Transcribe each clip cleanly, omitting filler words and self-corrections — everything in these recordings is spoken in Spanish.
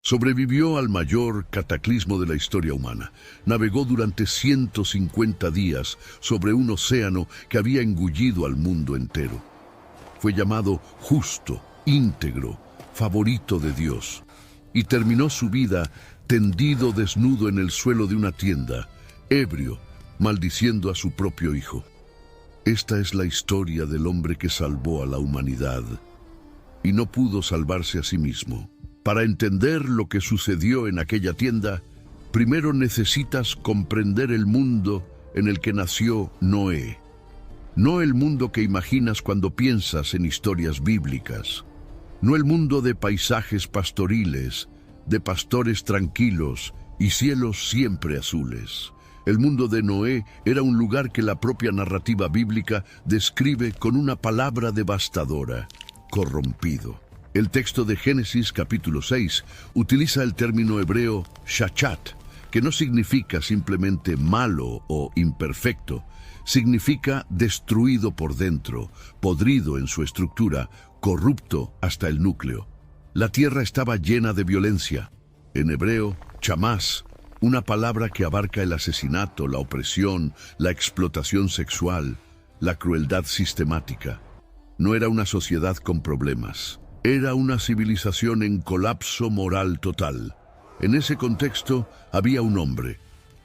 Sobrevivió al mayor cataclismo de la historia humana. Navegó durante 150 días sobre un océano que había engullido al mundo entero. Fue llamado justo, íntegro, favorito de Dios, y terminó su vida tendido desnudo en el suelo de una tienda, ebrio, maldiciendo a su propio hijo. Esta es la historia del hombre que salvó a la humanidad y no pudo salvarse a sí mismo. Para entender lo que sucedió en aquella tienda, primero necesitas comprender el mundo en el que nació Noé. No el mundo que imaginas cuando piensas en historias bíblicas. No el mundo de paisajes pastoriles, de pastores tranquilos y cielos siempre azules. El mundo de Noé era un lugar que la propia narrativa bíblica describe con una palabra devastadora: corrompido. El texto de Génesis capítulo 6 utiliza el término hebreo shachat, que no significa simplemente malo o imperfecto, significa destruido por dentro, podrido en su estructura, corrupto hasta el núcleo. La tierra estaba llena de violencia. En hebreo, chamás, una palabra que abarca el asesinato, la opresión, la explotación sexual, la crueldad sistemática. No era una sociedad con problemas. Era una civilización en colapso moral total. En ese contexto había un hombre.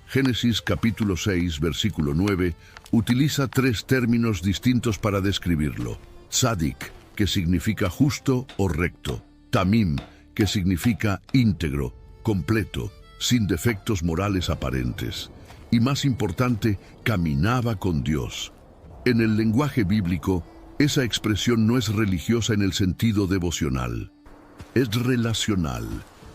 Génesis capítulo 6, versículo 9, utiliza tres términos distintos para describirlo. Tzadik, que significa justo o recto. Tamim, que significa íntegro, completo, sin defectos morales aparentes. Y más importante, caminaba con Dios. En el lenguaje bíblico, esa expresión no es religiosa en el sentido devocional. Es relacional.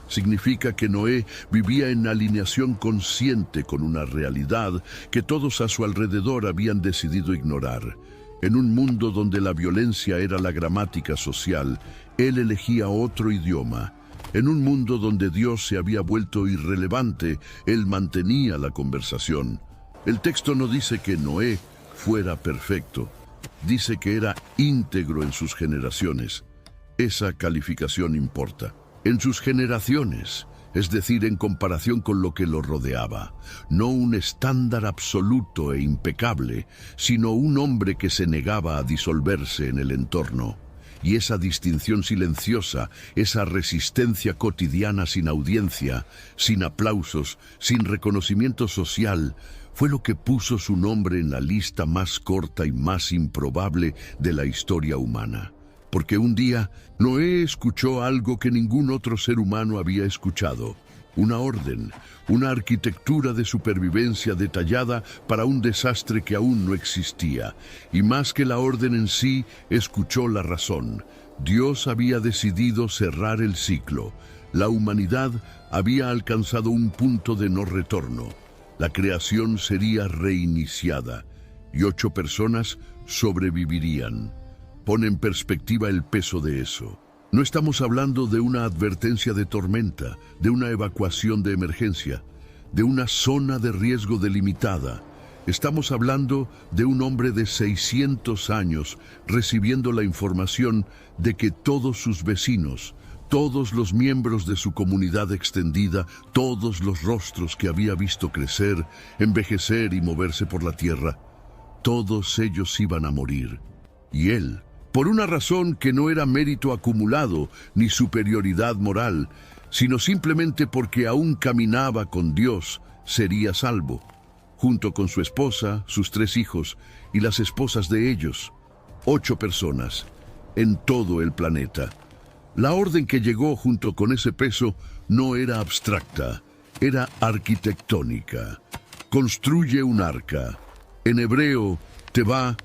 Significa que Noé vivía en alineación consciente con una realidad que todos a su alrededor habían decidido ignorar. En un mundo donde la violencia era la gramática social, él elegía otro idioma. En un mundo donde Dios se había vuelto irrelevante, él mantenía la conversación. El texto no dice que Noé fuera perfecto. Dice que era íntegro en sus generaciones. Esa calificación importa. En sus generaciones, es decir, en comparación con lo que lo rodeaba. No un estándar absoluto e impecable, sino un hombre que se negaba a disolverse en el entorno. Y esa distinción silenciosa, esa resistencia cotidiana sin audiencia, sin aplausos, sin reconocimiento social, fue lo que puso su nombre en la lista más corta y más improbable de la historia humana. Porque un día, Noé escuchó algo que ningún otro ser humano había escuchado. Una orden, una arquitectura de supervivencia detallada para un desastre que aún no existía. Y más que la orden en sí, escuchó la razón. Dios había decidido cerrar el ciclo. La humanidad había alcanzado un punto de no retorno. La creación sería reiniciada y 8 personas sobrevivirían. Pone en perspectiva el peso de eso. No estamos hablando de una advertencia de tormenta, de una evacuación de emergencia, de una zona de riesgo delimitada. Estamos hablando de un hombre de 600 años recibiendo la información de que todos sus vecinos, todos los miembros de su comunidad extendida, todos los rostros que había visto crecer, envejecer y moverse por la tierra, todos ellos iban a morir. Y él, por una razón que no era mérito acumulado ni superioridad moral, sino simplemente porque aún caminaba con Dios, sería salvo, junto con su esposa, sus 3 hijos y las esposas de ellos, 8 personas, en todo el planeta. La orden que llegó junto con ese peso no era abstracta, era arquitectónica. Construye un arca. En hebreo, tevá,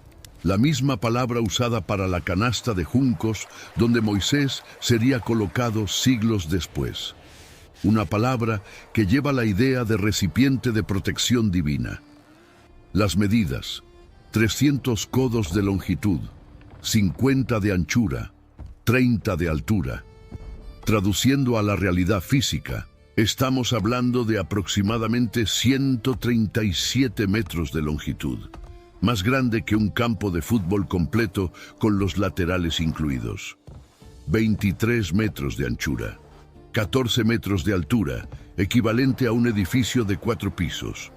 la misma palabra usada para la canasta de juncos donde Moisés sería colocado siglos después. Una palabra que lleva la idea de recipiente de protección divina. Las medidas: 300 codos de longitud, 50 de anchura, 30 de altura. Traduciendo a la realidad física, estamos hablando de aproximadamente 137 metros de longitud, más grande que un campo de fútbol completo con los laterales incluidos. 23 metros de anchura. 14 metros de altura, equivalente a un edificio de 4 pisos.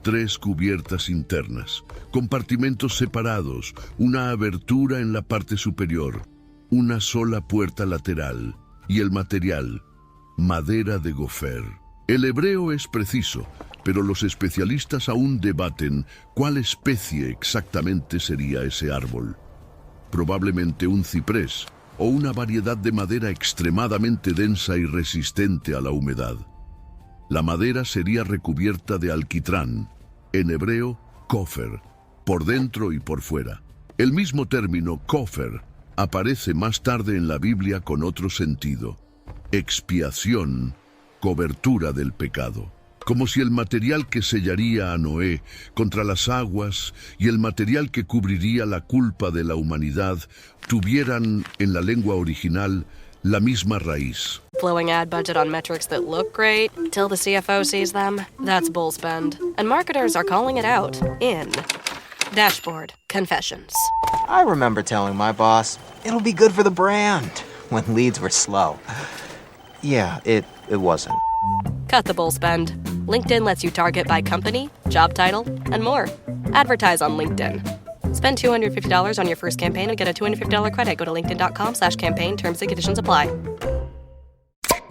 3 cubiertas internas, compartimentos separados, una abertura en la parte superior, una sola puerta lateral y el material, madera de gofer. El hebreo es preciso, pero los especialistas aún debaten cuál especie exactamente sería ese árbol. Probablemente un ciprés o una variedad de madera extremadamente densa y resistente a la humedad. La madera sería recubierta de alquitrán, en hebreo, kofer, por dentro y por fuera. El mismo término, kofer, aparece más tarde en la Biblia con otro sentido: expiación, cobertura del pecado. Como si el material que sellaría a Noé contra las aguas y el material que cubriría la culpa de la humanidad tuvieran, en la lengua original, la misma raíz. Blowing ad budget on metrics that look great till the CFO sees them. That's bull spend. And marketers are calling it out in Dashboard Confessions. I remember telling my boss, it'll be good for the brand, when leads were slow. Yeah, it wasn't. Cut the bull spend. LinkedIn lets you target by company, job title, and more. Advertise on LinkedIn. Spend $250 on your first campaign and get a $250 credit. Go to linkedin.com/campaign. Terms and conditions apply.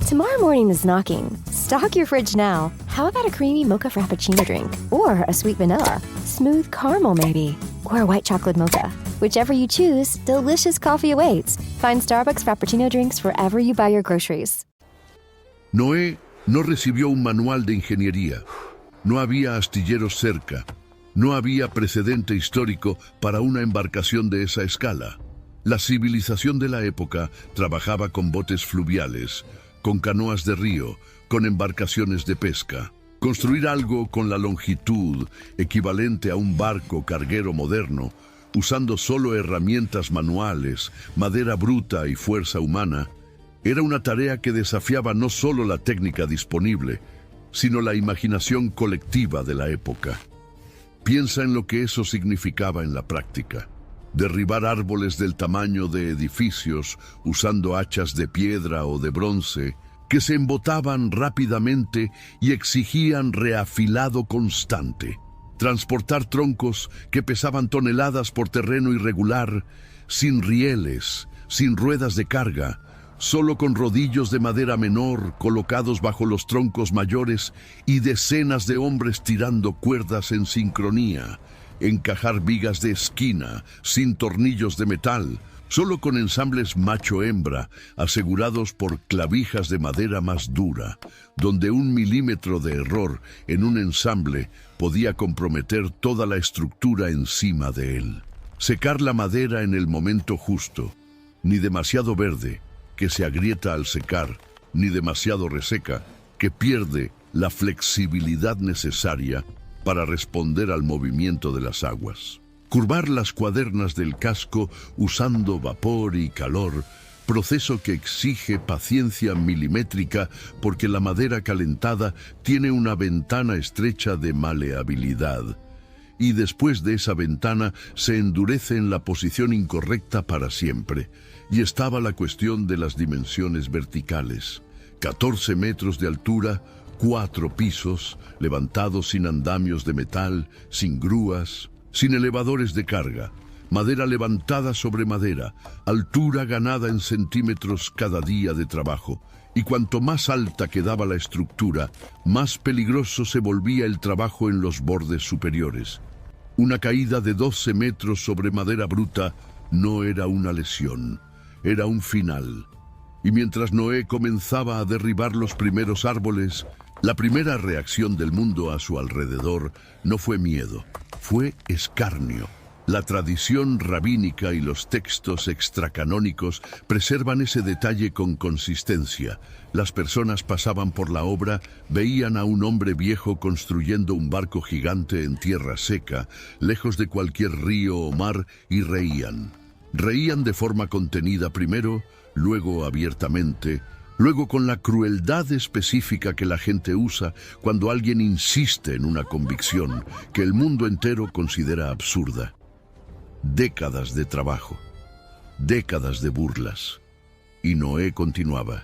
Tomorrow morning is knocking. Stock your fridge now. How about a creamy mocha frappuccino drink? Or a sweet vanilla? Smooth caramel maybe? Or a white chocolate mocha? Whichever you choose, delicious coffee awaits. Find Starbucks Frappuccino drinks wherever you buy your groceries. Noé no recibió un manual de ingeniería. No había astilleros cerca. No había precedente histórico para una embarcación de esa escala. La civilización de la época trabajaba con botes fluviales, con canoas de río, con embarcaciones de pesca. Construir algo con la longitud equivalente a un barco carguero moderno, usando solo herramientas manuales, madera bruta y fuerza humana, era una tarea que desafiaba no solo la técnica disponible, sino la imaginación colectiva de la época. Piensa en lo que eso significaba en la práctica. Derribar árboles del tamaño de edificios usando hachas de piedra o de bronce que se embotaban rápidamente y exigían reafilado constante. Transportar troncos que pesaban toneladas por terreno irregular, sin rieles, sin ruedas de carga, solo con rodillos de madera menor colocados bajo los troncos mayores y decenas de hombres tirando cuerdas en sincronía, encajar vigas de esquina sin tornillos de metal, solo con ensambles macho-hembra asegurados por clavijas de madera más dura, donde 1 milímetro de error en un ensamble podía comprometer toda la estructura encima de él. Secar la madera en el momento justo, ni demasiado verde, que se agrieta al secar, ni demasiado reseca, que pierde la flexibilidad necesaria para responder al movimiento de las aguas. Curvar las cuadernas del casco usando vapor y calor, proceso que exige paciencia milimétrica porque la madera calentada tiene una ventana estrecha de maleabilidad. Y después de esa ventana se endurece en la posición incorrecta para siempre. Y estaba la cuestión de las dimensiones verticales. 14 metros de altura, 4 pisos, levantados sin andamios de metal, sin grúas, sin elevadores de carga, madera levantada sobre madera, altura ganada en centímetros cada día de trabajo. Y cuanto más alta quedaba la estructura, más peligroso se volvía el trabajo en los bordes superiores. Una caída de 12 metros sobre madera bruta no era una lesión, era un final. Y mientras Noé comenzaba a derribar los primeros árboles, la primera reacción del mundo a su alrededor no fue miedo, fue escarnio. La tradición rabínica y los textos extracanónicos preservan ese detalle con consistencia. Las personas pasaban por la obra, veían a un hombre viejo construyendo un barco gigante en tierra seca, lejos de cualquier río o mar, y reían. Reían de forma contenida primero, luego abiertamente, luego con la crueldad específica que la gente usa cuando alguien insiste en una convicción que el mundo entero considera absurda. Décadas de trabajo, décadas de burlas. Y Noé continuaba.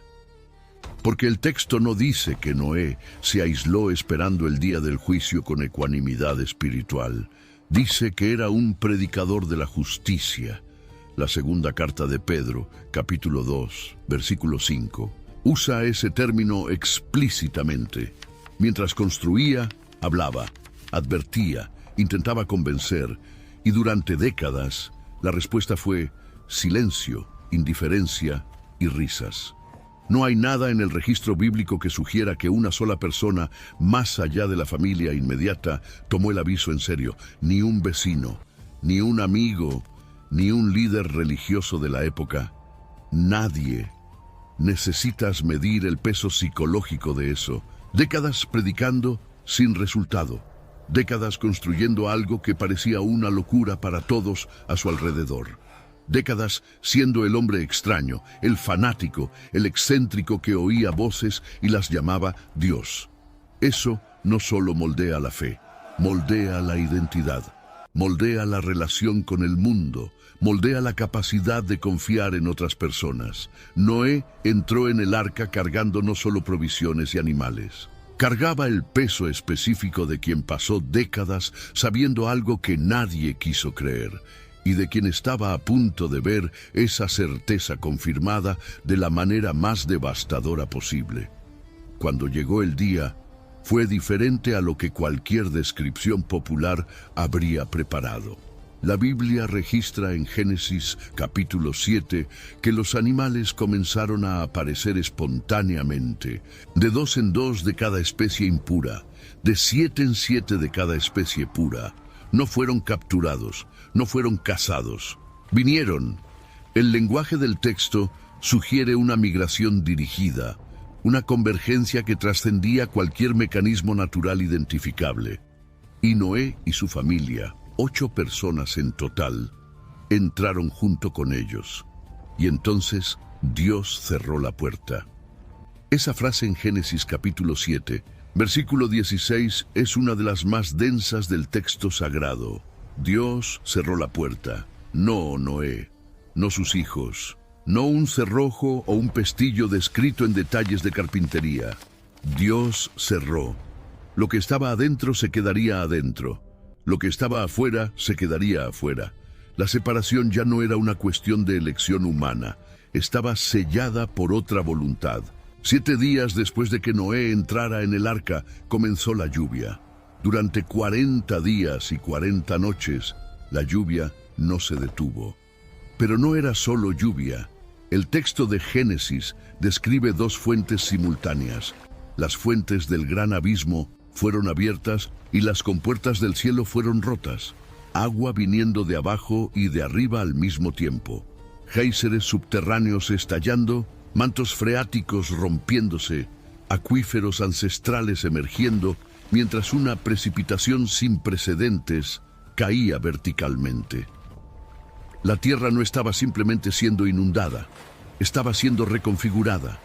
Porque el texto no dice que Noé se aisló esperando el día del juicio con ecuanimidad espiritual. Dice que era un predicador de la justicia. La segunda carta de Pedro, capítulo 2, versículo 5, usa ese término explícitamente. Mientras construía, hablaba, advertía, intentaba convencer, y durante décadas la respuesta fue silencio, indiferencia y risas. No hay nada en el registro bíblico que sugiera que una sola persona, más allá de la familia inmediata, tomó el aviso en serio. Ni un vecino, ni un amigo, ni un líder religioso de la época. Nadie. Necesitas medir el peso psicológico de eso. Décadas predicando sin resultado. Décadas construyendo algo que parecía una locura para todos a su alrededor. Décadas siendo el hombre extraño, el fanático, el excéntrico que oía voces y las llamaba Dios. Eso no solo moldea la fe, moldea la identidad, moldea la relación con el mundo, moldea la capacidad de confiar en otras personas. Noé entró en el arca cargando no solo provisiones y animales. Cargaba el peso específico de quien pasó décadas sabiendo algo que nadie quiso creer, y de quien estaba a punto de ver esa certeza confirmada de la manera más devastadora posible. Cuando llegó el día, fue diferente a lo que cualquier descripción popular habría preparado. La Biblia registra en Génesis capítulo 7 que los animales comenzaron a aparecer espontáneamente, de 2 en 2 de cada especie impura, de 7 en 7 de cada especie pura. No fueron capturados, no fueron cazados. Vinieron. El lenguaje del texto sugiere una migración dirigida, una convergencia que trascendía cualquier mecanismo natural identificable. Y Noé y su familia, 8 personas en total, entraron junto con ellos. Y entonces Dios cerró la puerta. Esa frase en Génesis capítulo 7, versículo 16, es una de las más densas del texto sagrado. Dios cerró la puerta, no Noé, no sus hijos, no un cerrojo o un pestillo descrito en detalles de carpintería. Dios cerró. Lo que estaba adentro se quedaría adentro. Lo que estaba afuera se quedaría afuera. La separación ya no era una cuestión de elección humana, estaba sellada por otra voluntad. 7 días después de que Noé entrara en el arca, comenzó la lluvia. Durante 40 días y 40 noches, la lluvia no se detuvo. Pero no era solo lluvia. El texto de Génesis describe 2 fuentes simultáneas. Las fuentes del gran abismo fueron abiertas y las compuertas del cielo fueron rotas. Agua viniendo de abajo y de arriba al mismo tiempo. Géiseres subterráneos estallando, mantos freáticos rompiéndose, acuíferos ancestrales emergiendo, mientras una precipitación sin precedentes caía verticalmente. La tierra no estaba simplemente siendo inundada, estaba siendo reconfigurada.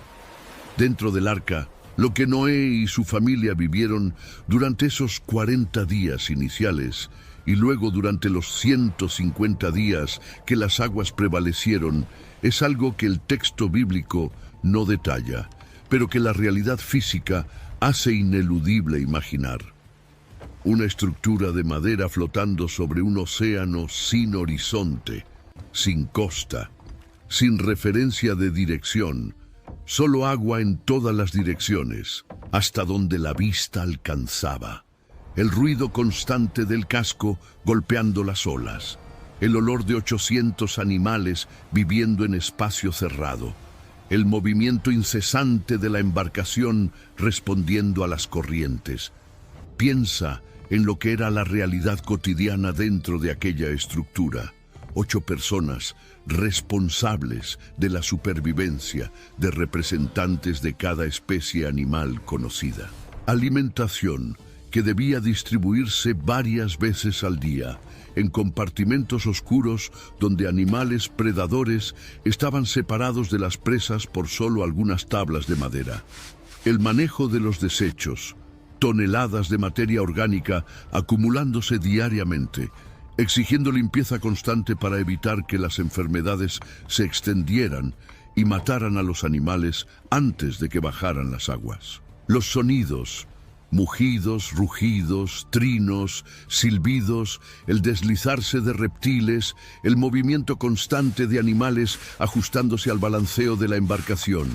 Dentro del arca, lo que Noé y su familia vivieron durante esos 40 días iniciales y luego durante los 150 días que las aguas prevalecieron, es algo que el texto bíblico no detalla, pero que la realidad física hace ineludible imaginar. Una estructura de madera flotando sobre un océano sin horizonte, sin costa, sin referencia de dirección, solo agua en todas las direcciones, hasta donde la vista alcanzaba. El ruido constante del casco golpeando las olas. El olor de 800 animales viviendo en espacio cerrado. El movimiento incesante de la embarcación respondiendo a las corrientes. Piensa en lo que era la realidad cotidiana dentro de aquella estructura. 8 personas responsables de la supervivencia de representantes de cada especie animal conocida. Alimentación que debía distribuirse varias veces al día, en compartimentos oscuros donde animales predadores estaban separados de las presas por solo algunas tablas de madera. El manejo de los desechos, toneladas de materia orgánica acumulándose diariamente, exigiendo limpieza constante para evitar que las enfermedades se extendieran y mataran a los animales antes de que bajaran las aguas. Los sonidos, mugidos, rugidos, trinos, silbidos, el deslizarse de reptiles, el movimiento constante de animales ajustándose al balanceo de la embarcación,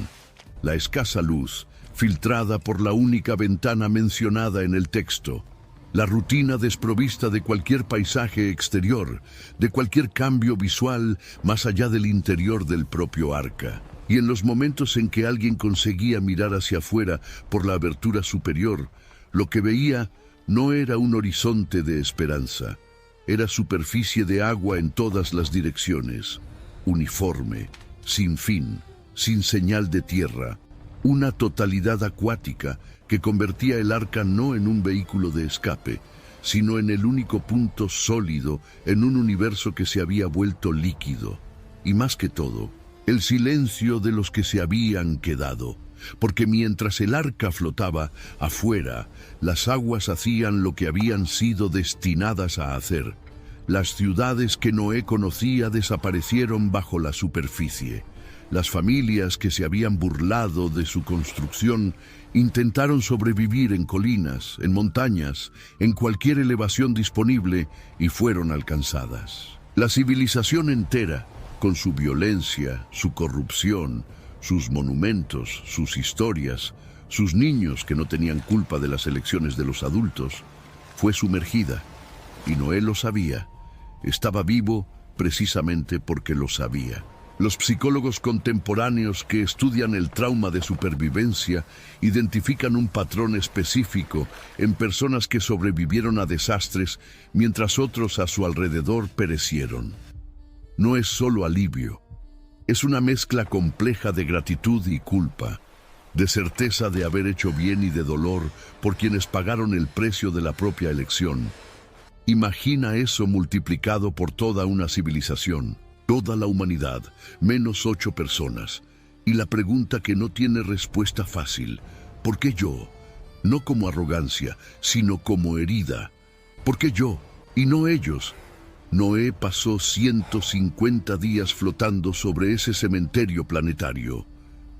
la escasa luz, filtrada por la única ventana mencionada en el texto, la rutina desprovista de cualquier paisaje exterior, de cualquier cambio visual más allá del interior del propio arca. Y en los momentos en que alguien conseguía mirar hacia afuera por la abertura superior, lo que veía no era un horizonte de esperanza, era superficie de agua en todas las direcciones, uniforme, sin fin, sin señal de tierra, una totalidad acuática que convertía el arca no en un vehículo de escape, sino en el único punto sólido en un universo que se había vuelto líquido. Y más que todo, el silencio de los que se habían quedado, porque mientras el arca flotaba afuera, las aguas hacían lo que habían sido destinadas a hacer. Las ciudades que Noé conocía desaparecieron bajo la superficie. Las familias que se habían burlado de su construcción intentaron sobrevivir en colinas, en montañas, en cualquier elevación disponible y fueron alcanzadas. La civilización entera, con su violencia, su corrupción, sus monumentos, sus historias, sus niños que no tenían culpa de las elecciones de los adultos, fue sumergida. Y Noé lo sabía. Estaba vivo precisamente porque lo sabía. Los psicólogos contemporáneos que estudian el trauma de supervivencia identifican un patrón específico en personas que sobrevivieron a desastres mientras otros a su alrededor perecieron. No es solo alivio, es una mezcla compleja de gratitud y culpa, de certeza de haber hecho bien y de dolor por quienes pagaron el precio de la propia elección. Imagina eso multiplicado por toda una civilización, toda la humanidad, menos 8 personas. Y la pregunta que no tiene respuesta fácil, ¿por qué yo? No como arrogancia, sino como herida. ¿Por qué yo y no ellos? Noé pasó 150 días flotando sobre ese cementerio planetario.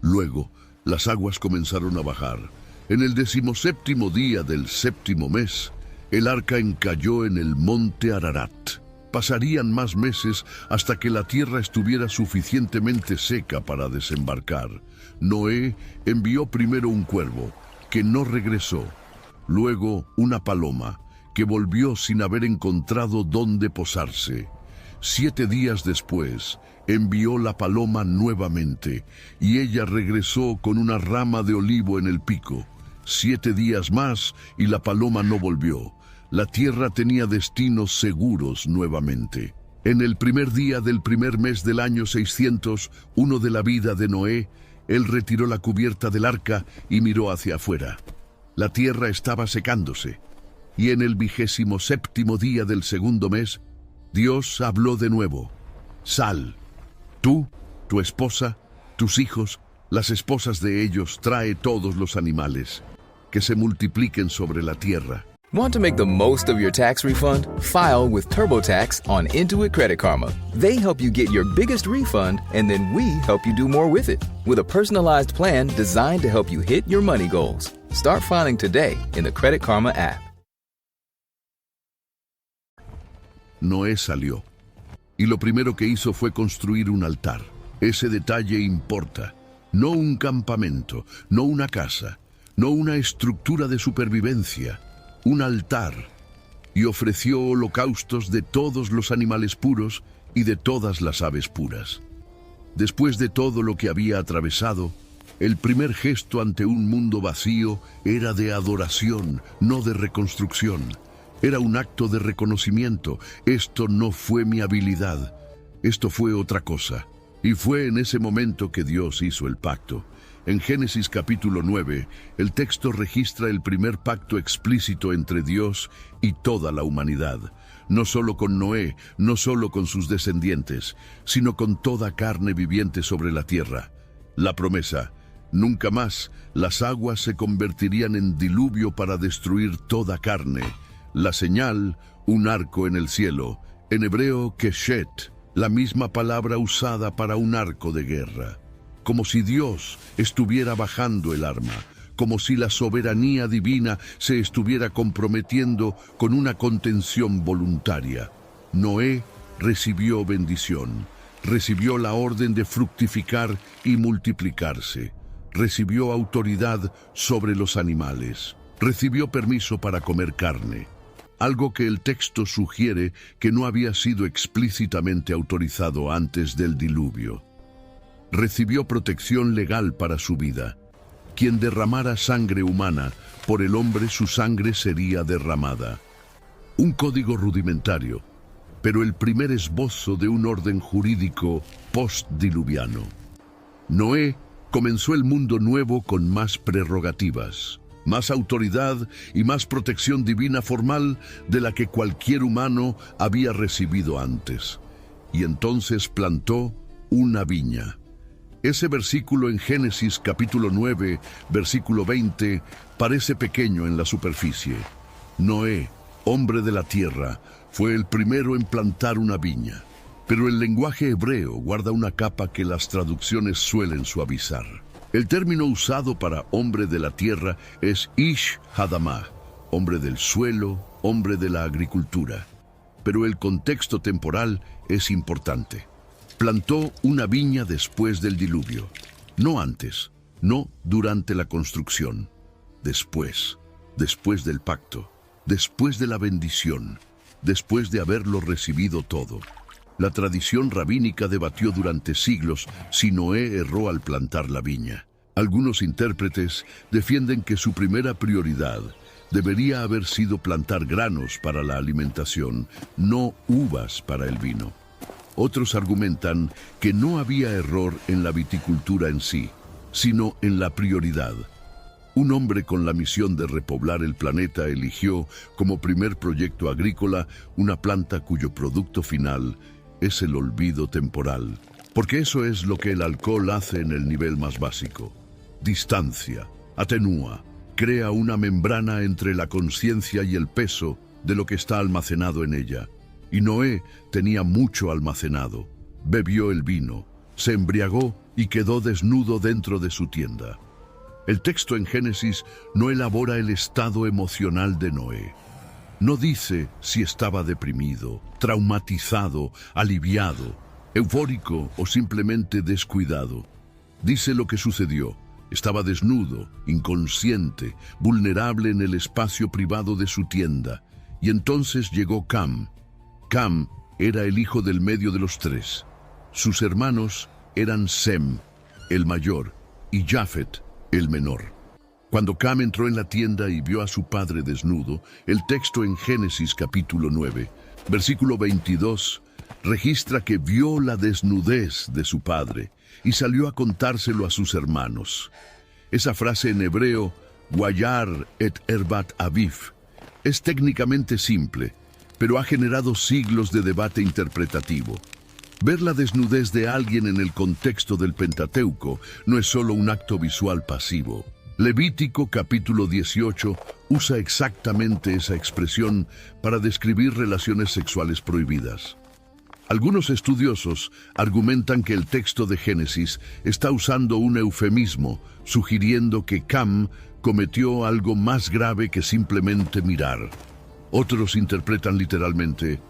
Luego, las aguas comenzaron a bajar. En el 17º día del 7º mes, el arca encalló en el monte Ararat. Pasarían más meses hasta que la tierra estuviera suficientemente seca para desembarcar. Noé envió primero un cuervo, que no regresó. Luego una paloma, que volvió sin haber encontrado dónde posarse. 7 días después, envió la paloma nuevamente, y ella regresó con una rama de olivo en el pico. 7 días más, y la paloma no volvió. La tierra tenía destinos seguros nuevamente. En el primer día del primer mes del año 601 de la vida de Noé, él retiró la cubierta del arca y miró hacia afuera. La tierra estaba secándose. Y en el 27º día del segundo mes, Dios habló de nuevo. Sal, tú, tu esposa, tus hijos, las esposas de ellos, trae todos los animales, que se multipliquen sobre la tierra. Want to make the most of your tax refund? File with TurboTax on Intuit Credit Karma. They help you get your biggest refund, and then we help you do more with it. With a personalized plan designed to help you hit your money goals. Start filing today in the Credit Karma app. Noé salió, y lo primero que hizo fue construir un altar. Ese detalle importa. No un campamento, no una casa, no una estructura de supervivencia. Un altar, y ofreció holocaustos de todos los animales puros y de todas las aves puras. Después de todo lo que había atravesado, el primer gesto ante un mundo vacío era de adoración, no de reconstrucción. Era un acto de reconocimiento. Esto no fue mi habilidad, esto fue otra cosa. Y fue en ese momento que Dios hizo el pacto. En Génesis capítulo 9, el texto registra el primer pacto explícito entre Dios y toda la humanidad. No solo con Noé, no solo con sus descendientes, sino con toda carne viviente sobre la tierra. La promesa: nunca más las aguas se convertirían en diluvio para destruir toda carne. La señal: un arco en el cielo. En hebreo, keshet, la misma palabra usada para un arco de guerra. como si Dios estuviera bajando el arma, como si la soberanía divina se estuviera comprometiendo con una contención voluntaria. Noé recibió bendición, recibió la orden de fructificar y multiplicarse, recibió autoridad sobre los animales, recibió permiso para comer carne, algo que el texto sugiere que no había sido explícitamente autorizado antes del diluvio. Recibió protección legal para su vida. Quien derramara sangre humana, por el hombre su sangre sería derramada. Un código rudimentario, pero el primer esbozo de un orden jurídico postdiluviano. Noé comenzó el mundo nuevo con más prerrogativas, más autoridad y más protección divina formal de la que cualquier humano había recibido antes. Y entonces plantó una viña. Ese versículo en Génesis capítulo 9, versículo 20, parece pequeño en la superficie. Noé, hombre de la tierra, fue el primero en plantar una viña. Pero el lenguaje hebreo guarda una capa que las traducciones suelen suavizar. El término usado para hombre de la tierra es Ish Hadamah, hombre del suelo, hombre de la agricultura. Pero el contexto temporal es importante. Plantó una viña después del diluvio, no antes, no durante la construcción, después del pacto, después de la bendición, después de haberlo recibido todo. La tradición rabínica debatió durante siglos si Noé erró al plantar la viña. Algunos intérpretes defienden que su primera prioridad debería haber sido plantar granos para la alimentación, no uvas para el vino. Otros argumentan que no había error en la viticultura en sí, sino en la prioridad. Un hombre con la misión de repoblar el planeta eligió como primer proyecto agrícola una planta cuyo producto final es el olvido temporal, porque eso es lo que el alcohol hace en el nivel más básico. Distancia, atenúa, crea una membrana entre la conciencia y el peso de lo que está almacenado en ella. Y Noé tenía mucho almacenado. Bebió el vino, se embriagó y quedó desnudo dentro de su tienda. El texto en Génesis no elabora el estado emocional de Noé. No dice si estaba deprimido, traumatizado, aliviado, eufórico o simplemente descuidado. Dice lo que sucedió. Estaba desnudo, inconsciente, vulnerable en el espacio privado de su tienda. Y entonces llegó Cam. Cam era el hijo del medio de los tres. Sus hermanos eran Sem, el mayor, y Jafet, el menor. Cuando Cam entró en la tienda y vio a su padre desnudo, el texto en Génesis capítulo 9, versículo 22, registra que vio la desnudez de su padre y salió a contárselo a sus hermanos. Esa frase en hebreo, Wayar et erbat aviv, es técnicamente simple, pero ha generado siglos de debate interpretativo. Ver la desnudez de alguien en el contexto del Pentateuco no es solo un acto visual pasivo. Levítico capítulo 18 usa exactamente esa expresión para describir relaciones sexuales prohibidas. Algunos estudiosos argumentan que el texto de Génesis está usando un eufemismo, sugiriendo que Cam cometió algo más grave que simplemente mirar. Otros interpretan literalmente,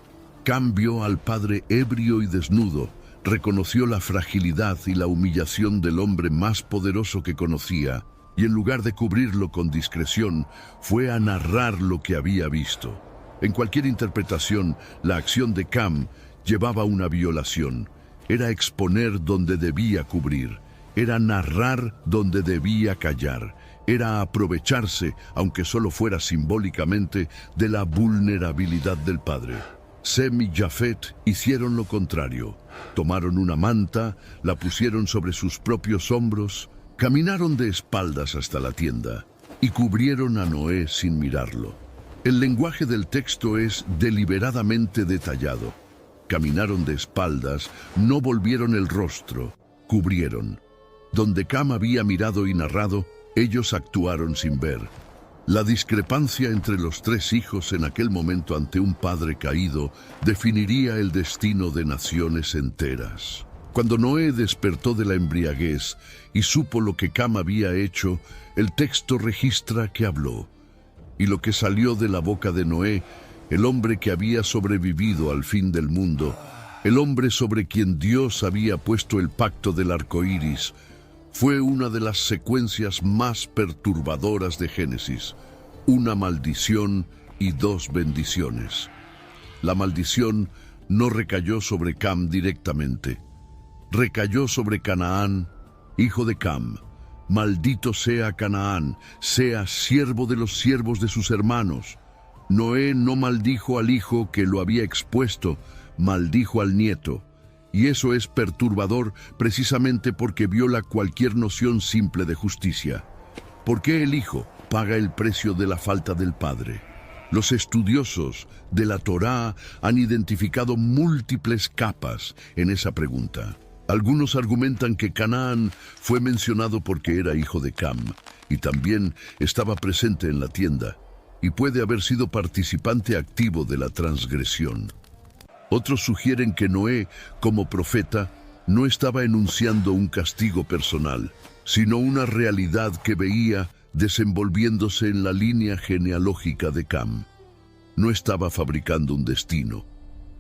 Cam vio al padre ebrio y desnudo, reconoció la fragilidad y la humillación del hombre más poderoso que conocía, y en lugar de cubrirlo con discreción, fue a narrar lo que había visto. En cualquier interpretación, la acción de Cam llevaba una violación. Era exponer donde debía cubrir, era narrar donde debía callar, era aprovecharse, aunque solo fuera simbólicamente, de la vulnerabilidad del padre. Sem y Jafet hicieron lo contrario. Tomaron una manta, la pusieron sobre sus propios hombros, caminaron de espaldas hasta la tienda y cubrieron a Noé sin mirarlo. El lenguaje del texto es deliberadamente detallado. Caminaron de espaldas, no volvieron el rostro, cubrieron. Donde Cam había mirado y narrado, ellos actuaron sin ver. La discrepancia entre los tres hijos en aquel momento ante un padre caído definiría el destino de naciones enteras. Cuando Noé despertó de la embriaguez y supo lo que Cam había hecho, el texto registra que habló. Y lo que salió de la boca de Noé, el hombre que había sobrevivido al fin del mundo, el hombre sobre quien Dios había puesto el pacto del arco iris, fue una de las secuencias más perturbadoras de Génesis, una maldición y dos bendiciones. La maldición no recayó sobre Cam directamente, recayó sobre Canaán, hijo de Cam. Maldito sea Canaán, sea siervo de los siervos de sus hermanos. Noé no maldijo al hijo que lo había expuesto, maldijo al nieto. Y eso es perturbador precisamente porque viola cualquier noción simple de justicia. ¿Por qué el hijo paga el precio de la falta del padre? Los estudiosos de la Torá han identificado múltiples capas en esa pregunta. Algunos argumentan que Canaán fue mencionado porque era hijo de Cam y también estaba presente en la tienda y puede haber sido participante activo de la transgresión. Otros sugieren que Noé, como profeta, no estaba enunciando un castigo personal, sino una realidad que veía desenvolviéndose en la línea genealógica de Cam. No estaba fabricando un destino,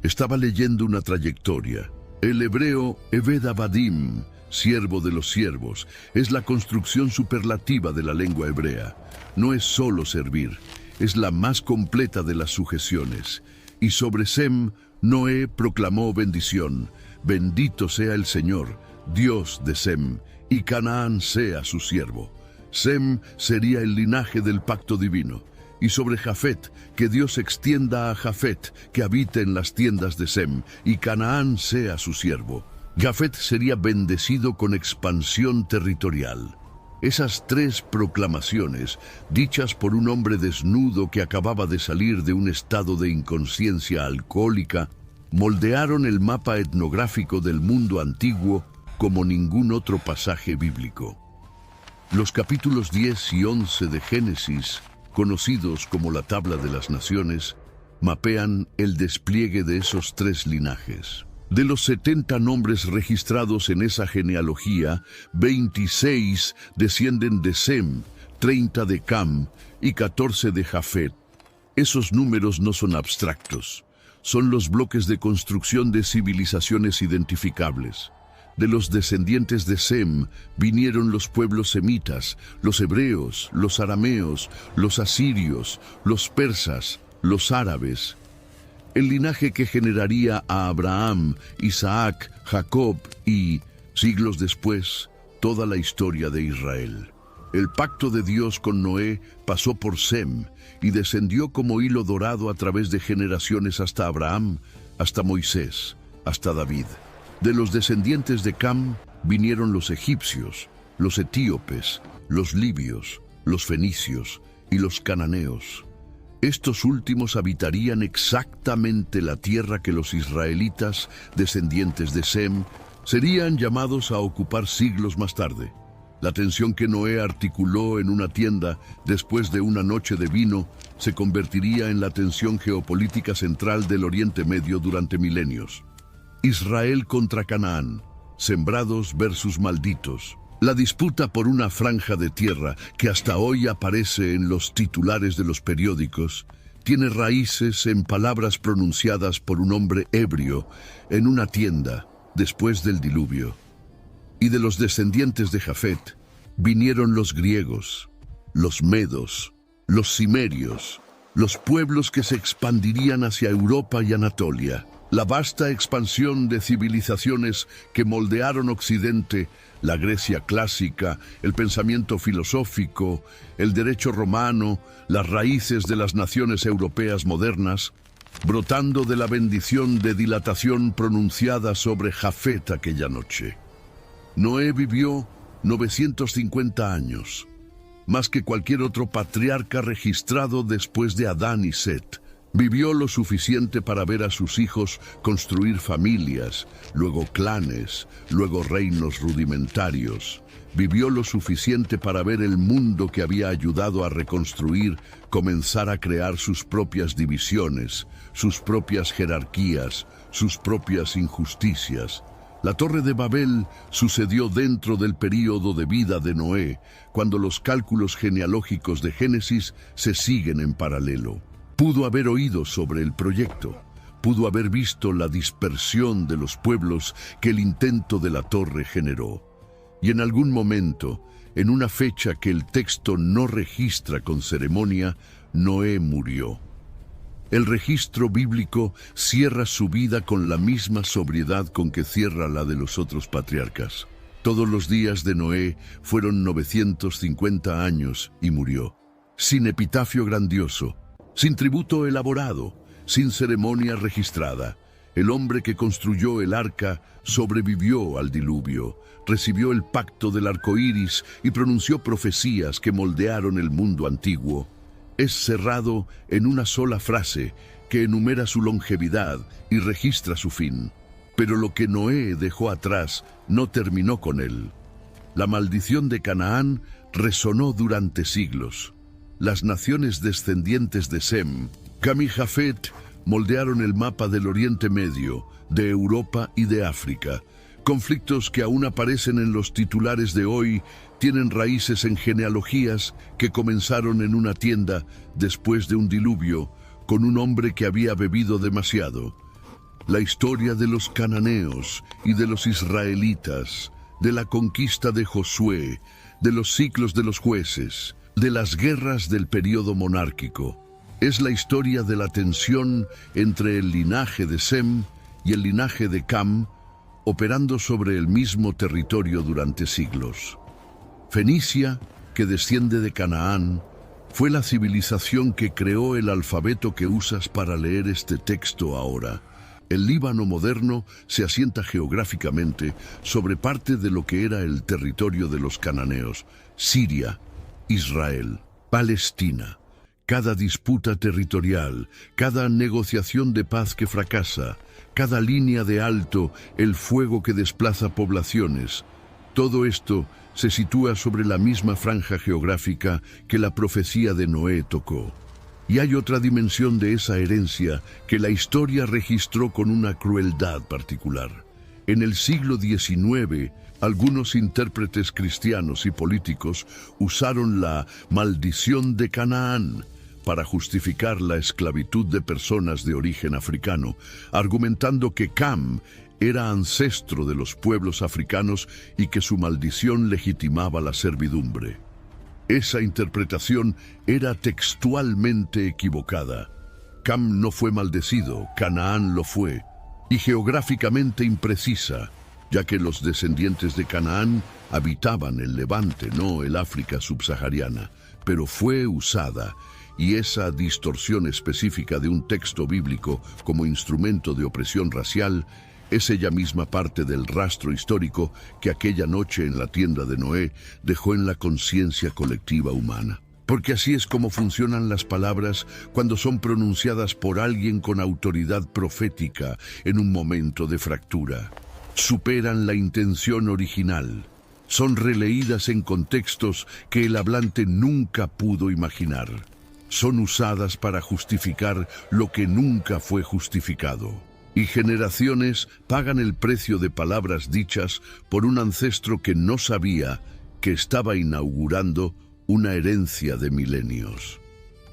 estaba leyendo una trayectoria. El hebreo Eved Avadim, siervo de los siervos, es la construcción superlativa de la lengua hebrea. No es solo servir, es la más completa de las sujeciones. Y sobre Sem, Noé proclamó bendición. Bendito sea el Señor, Dios de Sem, y Canaán sea su siervo. Sem sería el linaje del pacto divino. Y sobre Jafet, que Dios extienda a Jafet, que habite en las tiendas de Sem, y Canaán sea su siervo. Jafet sería bendecido con expansión territorial. Esas tres proclamaciones, dichas por un hombre desnudo que acababa de salir de un estado de inconsciencia alcohólica, moldearon el mapa etnográfico del mundo antiguo como ningún otro pasaje bíblico. Los capítulos 10 y 11 de Génesis, conocidos como la Tabla de las Naciones, mapean el despliegue de esos tres linajes. De los 70 nombres registrados en esa genealogía, 26 descienden de Sem, 30 de Cam y 14 de Jafet. Esos números no son abstractos, son los bloques de construcción de civilizaciones identificables. De los descendientes de Sem vinieron los pueblos semitas, los hebreos, los arameos, los asirios, los persas, los árabes. El linaje que generaría a Abraham, Isaac, Jacob y, siglos después, toda la historia de Israel. El pacto de Dios con Noé pasó por Sem y descendió como hilo dorado a través de generaciones hasta Abraham, hasta Moisés, hasta David. De los descendientes de Cam vinieron los egipcios, los etíopes, los libios, los fenicios y los cananeos. Estos últimos habitarían exactamente la tierra que los israelitas, descendientes de Sem, serían llamados a ocupar siglos más tarde. La tensión que Noé articuló en una tienda después de una noche de vino se convertiría en la tensión geopolítica central del Oriente Medio durante milenios. Israel contra Canaán, sembrados versus malditos. La disputa por una franja de tierra que hasta hoy aparece en los titulares de los periódicos tiene raíces en palabras pronunciadas por un hombre ebrio en una tienda después del diluvio. Y de los descendientes de Jafet vinieron los griegos, los medos, los cimerios, los pueblos que se expandirían hacia Europa y Anatolia. La vasta expansión de civilizaciones que moldearon Occidente, la Grecia clásica, el pensamiento filosófico, el derecho romano, las raíces de las naciones europeas modernas, brotando de la bendición de dilatación pronunciada sobre Jafet aquella noche. Noé vivió 950 años, más que cualquier otro patriarca registrado después de Adán y Set. Vivió lo suficiente para ver a sus hijos construir familias, luego clanes, luego reinos rudimentarios. Vivió lo suficiente para ver el mundo que había ayudado a reconstruir comenzar a crear sus propias divisiones, sus propias jerarquías, sus propias injusticias. La Torre de Babel sucedió dentro del período de vida de Noé, cuando los cálculos genealógicos de Génesis se siguen en paralelo. Pudo haber oído sobre el proyecto, pudo haber visto la dispersión de los pueblos que el intento de la torre generó. Y en algún momento, en una fecha que el texto no registra con ceremonia, Noé murió. El registro bíblico cierra su vida con la misma sobriedad con que cierra la de los otros patriarcas. Todos los días de Noé fueron 950 años y murió. Sin epitafio grandioso, sin tributo elaborado, sin ceremonia registrada. El hombre que construyó el arca sobrevivió al diluvio, recibió el pacto del arco iris y pronunció profecías que moldearon el mundo antiguo. Es cerrado en una sola frase que enumera su longevidad y registra su fin. Pero lo que Noé dejó atrás no terminó con él. La maldición de Canaán resonó durante siglos. Las naciones descendientes de Sem, Cam y Jafet, moldearon el mapa del Oriente Medio, de Europa y de África. Conflictos que aún aparecen en los titulares de hoy tienen raíces en genealogías que comenzaron en una tienda después de un diluvio con un hombre que había bebido demasiado. La historia de los cananeos y de los israelitas, de la conquista de Josué, de los ciclos de los jueces, de las guerras del período monárquico. Es la historia de la tensión entre el linaje de Sem y el linaje de Cam, operando sobre el mismo territorio durante siglos. Fenicia, que desciende de Canaán, fue la civilización que creó el alfabeto que usas para leer este texto ahora. El Líbano moderno se asienta geográficamente sobre parte de lo que era el territorio de los cananeos: Siria, Israel, Palestina. Cada disputa territorial, cada negociación de paz que fracasa, cada línea de alto, el fuego que desplaza poblaciones, todo esto se sitúa sobre la misma franja geográfica que la profecía de Noé tocó. Y hay otra dimensión de esa herencia que la historia registró con una crueldad particular. En el siglo XIX, algunos intérpretes cristianos y políticos usaron la maldición de Canaán para justificar la esclavitud de personas de origen africano, argumentando que Cam era ancestro de los pueblos africanos y que su maldición legitimaba la servidumbre. Esa interpretación era textualmente equivocada. Cam no fue maldecido, Canaán lo fue, y geográficamente imprecisa, ya que los descendientes de Canaán habitaban el Levante, no el África subsahariana, pero fue usada, y esa distorsión específica de un texto bíblico como instrumento de opresión racial es ella misma parte del rastro histórico que aquella noche en la tienda de Noé dejó en la conciencia colectiva humana. Porque así es como funcionan las palabras cuando son pronunciadas por alguien con autoridad profética en un momento de fractura. Superan la intención original. Son releídas en contextos que el hablante nunca pudo imaginar. Son usadas para justificar lo que nunca fue justificado. Y generaciones pagan el precio de palabras dichas por un ancestro que no sabía que estaba inaugurando una herencia de milenios.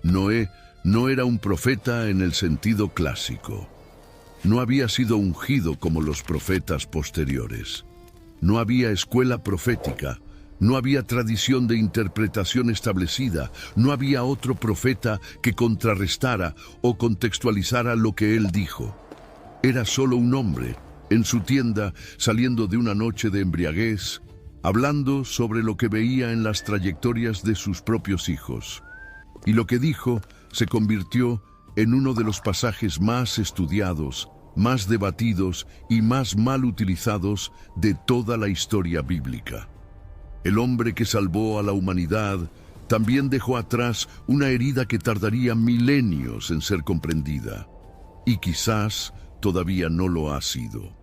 Noé no era un profeta en el sentido clásico. No había sido ungido como los profetas posteriores. No había escuela profética. No había tradición de interpretación establecida, no había otro profeta que contrarrestara o contextualizara lo que él dijo. Era solo un hombre, en su tienda, saliendo de una noche de embriaguez, hablando sobre lo que veía en las trayectorias de sus propios hijos. Y lo que dijo se convirtió en uno de los pasajes más estudiados, más debatidos y más mal utilizados de toda la historia bíblica. El hombre que salvó a la humanidad también dejó atrás una herida que tardaría milenios en ser comprendida. Y quizás todavía no lo ha sido.